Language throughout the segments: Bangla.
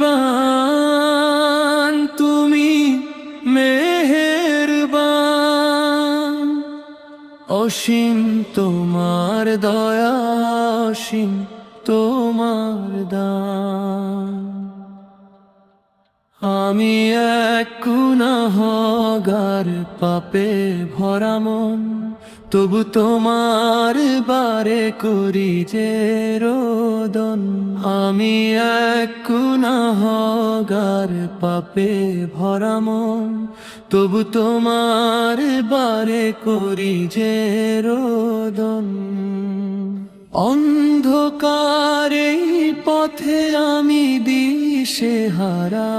মেহেরবান তুমি, মেহেরবান, অসীম তোমার দয়া, অসীম তোমার দান। আমি এক গুনাহগার, পাপে ভরা মন, তবু তোমার বারে করি যে রোদন। আমি এক গুনাহগার, পাপে ভরা মন, তবু তোমার বারে করি যে রোদন। অন্ধকারে পথে আমি দিশেহারা,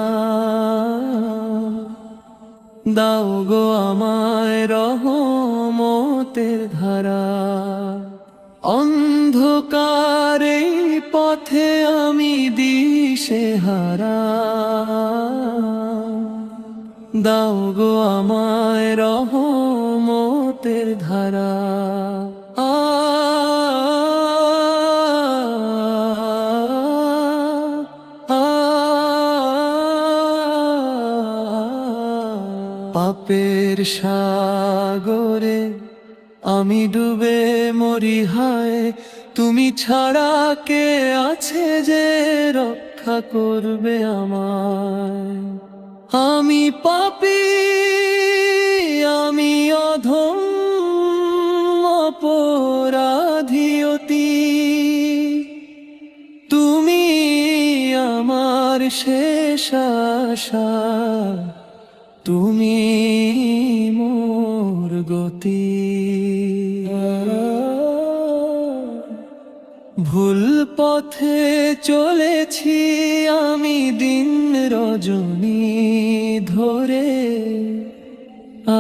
দাও গো আমায় রহমতের ধারা। অন্ধকারে পথে আমি দিশেহারা, দাও গো আমায় রহমতের ধারা। পাপের সাগরে আমি ডুবে মরি হায়, তুমি ছাড়া কে আছে যে রক্ষা করবে আমায়। আমি পাপী, আমি অধম অপরাধী অতি, তুমি আমার শেষ আশা, তুমি মোর গতি। ভুল পথে চলেছি আমি দিন রজনী ধরে,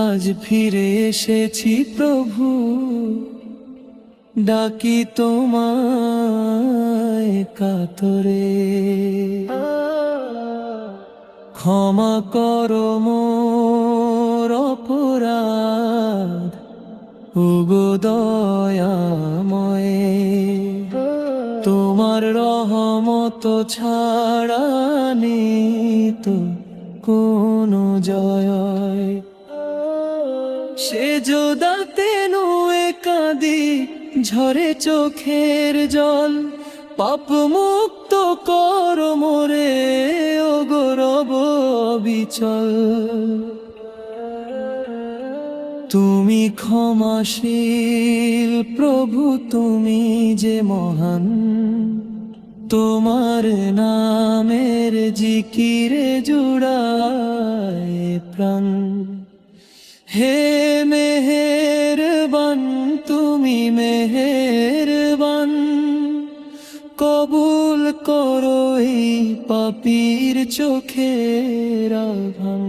আজ ফিরে এসেছি প্রভু, ডাকি তোমায় কাতরে। ক্ষমা করো মোর অপরাধ, ওগো দয়াময়, তোমার রহমত ছাড়া নেই তো কোনো জয়। সে যোদাতে নুয়ে কাঁদি, ঝরে চোখের জল, পাপ মুক্ত কর মোরে ওগো রব বিচল। তুমি ক্ষমাশীল প্রভু, তুমি যে মহান, তোমার নামের জিকিরে জুড়ায় প্রাণ। হে মেহেরবান, তুমি মেহেরবান, কবুল করো এই পাপীর চোখের আঘাত।